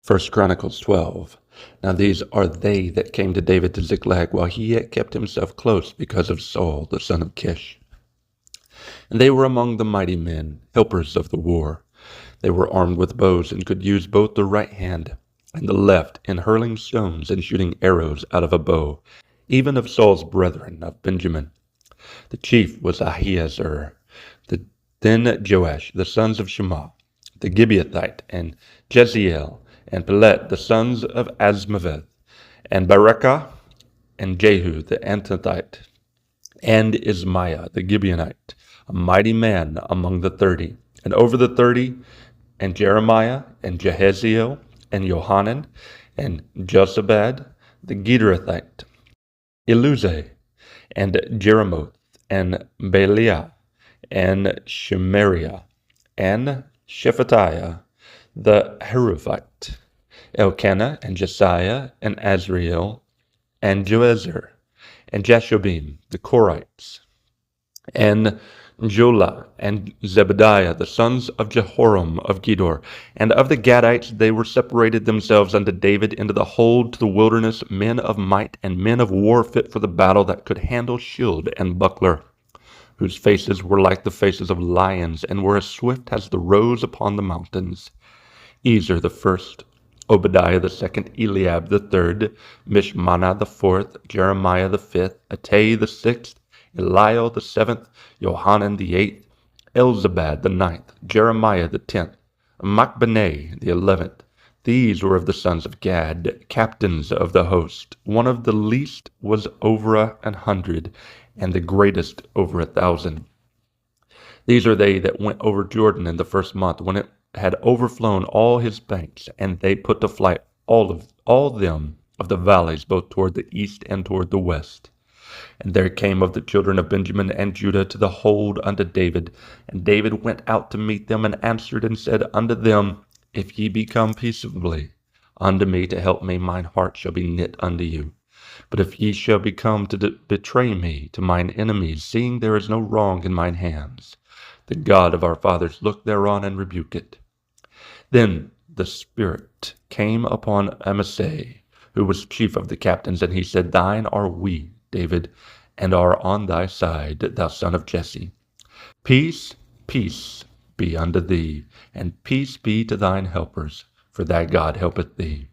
First Chronicles 12. Now these are they that came to David to Ziklag, while he yet kept himself close because of Saul the son of Kish. And they were among the mighty men, helpers of the war. They were armed with bows, and could use both the right hand and the left in hurling stones and shooting arrows out of a bow, even of Saul's brethren of Benjamin. The chief was Ahiezer, then Joash, the sons of Shema, the Gibeathite, and Jeziel, and Pelet, the sons of Azmaveth, and Barakah, and Jehu, the Antothite, and Ismaiah, the Gibeonite, a mighty man among the 30. And over the 30, and Jeremiah, and Jehaziel, and Johanan, and Josabad, the Gederathite, Eluzai, and Jeremoth, and Baaliah, and Shemariah, and Shephatiah, the Haruphite, Elkanah, and Jesiah, and Azriel, and Joezer, and Jashobim, the Korites, and Jolah, and Zebediah, the sons of Jehoram of Gedor. And of the Gadites they were separated themselves unto David into the hold to the wilderness, men of might and men of war fit for the battle, that could handle shield and buckler, whose faces were like the faces of lions, and were as swift as the roes upon the mountains. Ezer the first, Obadiah the second, Eliab the third, Mishmannah the fourth, Jeremiah the fifth, Attai the sixth, Eliel the seventh, Johanan the eighth, Elzabad the ninth, Jeremiah the 10th, Machbenai the 11th. These were of the sons of Gad, captains of the host. One of the least was over 100, and the greatest over 1,000. These are they that went over Jordan in the first month, when it had overflown all his banks, and they put to flight all them of the valleys, both toward the east and toward the west. And there came of the children of Benjamin and Judah to the hold unto David. And David went out to meet them, and answered and said unto them, If ye be come peaceably unto me to help me, mine heart shall be knit unto you. But if ye shall be come to betray me to mine enemies, seeing there is no wrong in mine hands, the God of our fathers look thereon and rebuke it. Then the Spirit came upon Amasai, who was chief of the captains, and he said, Thine are we, David, and are on thy side, thou son of Jesse. Peace, peace be unto thee, and peace be to thine helpers, for thy God helpeth thee.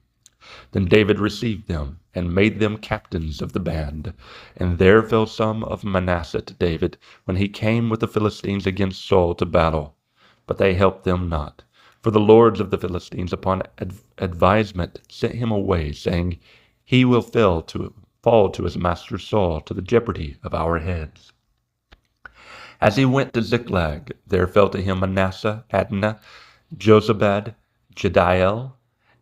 Then David received them, and made them captains of the band. And there fell some of Manasseh to David, when he came with the Philistines against Saul to battle. But they helped them not. For the lords of the Philistines upon advisement sent him away, saying, He will fall to his master Saul, to the jeopardy of our heads. As he went to Ziklag, there fell to him Manasseh, Adnah, Jozabad, Jediel,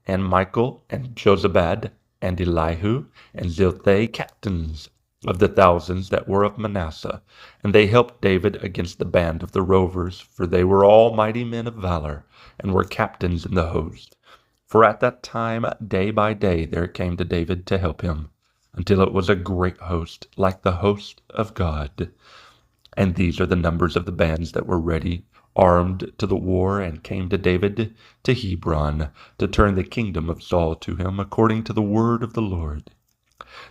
and Michael, and Jozabad, and Elihu, and Zilthai, captains of the thousands that were of Manasseh. And they helped David against the band of the rovers, for they were all mighty men of valor, and were captains in the host. For at that time, day by day, there came to David to help him, until it was a great host, like the host of God. And these are the numbers of the bands that were ready, armed to the war, and came to David to Hebron, to turn the kingdom of Saul to him, according to the word of the Lord.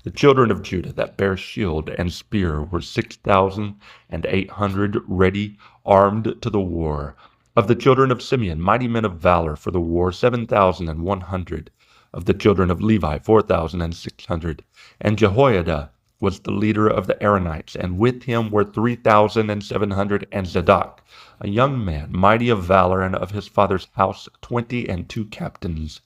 The children of Judah that bare shield and spear were 6,800 ready, armed to the war. Of the children of Simeon, mighty men of valor for the war, 7,100. Of the children of Levi, 4,600. And Jehoiada was the leader of the Aaronites, and with him were 3,700. And Zadok, a young man, mighty of valor, and of his father's house 22 captains.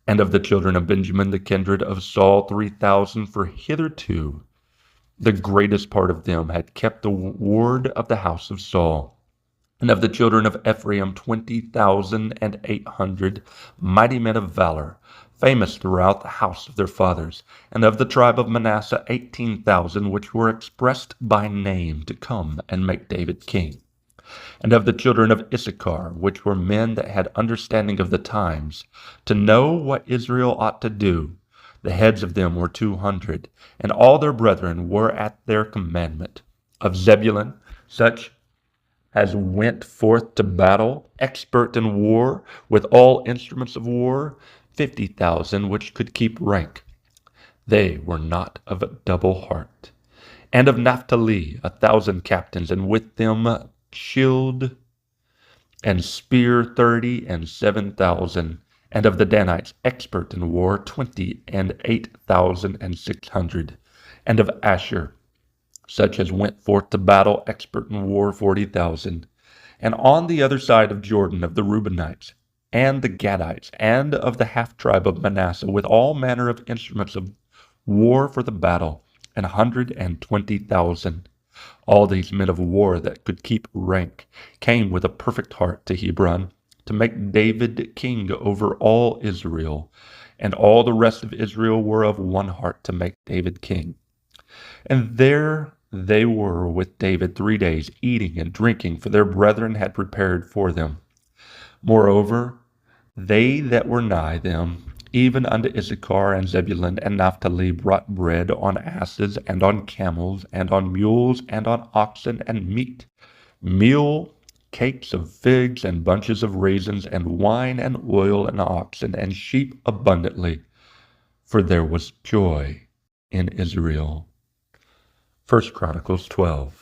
And of the children of Benjamin, the kindred of Saul, 3,000, for hitherto the greatest part of them had kept the ward of the house of Saul. And of the children of Ephraim, 20,800, mighty men of valor, famous throughout the house of their fathers. And of the tribe of Manasseh, 18,000, which were expressed by name to come and make David king. And of the children of Issachar, which were men that had understanding of the times, to know what Israel ought to do, the heads of them were 200, and all their brethren were at their commandment. Of Zebulun, such as went forth to battle, expert in war, with all instruments of war, 50,000 which could keep rank. They were not of a double heart. And of Naphtali 1,000 captains, and with them shield and spear 30 and 7,000. And of the Danites, expert in war, 20 and 8,600. And of Asher, such as went forth to battle, expert in war, 40,000. And on the other side of Jordan, of the Reubenites, and the Gadites, and of the half-tribe of Manasseh, with all manner of instruments of war for the battle, 120,000. All these men of war that could keep rank came with a perfect heart to Hebron, to make David king over all Israel. And all the rest of Israel were of one heart to make David king. And there they were with David 3 days, eating and drinking, for their brethren had prepared for them. Moreover, they that were nigh them, even unto Issachar and Zebulun and Naphtali, brought bread on asses, and on camels, and on mules, and on oxen, and meat, meal, cakes of figs, and bunches of raisins, and wine, and oil, and oxen, and sheep abundantly, for there was joy in Israel. First Chronicles 12.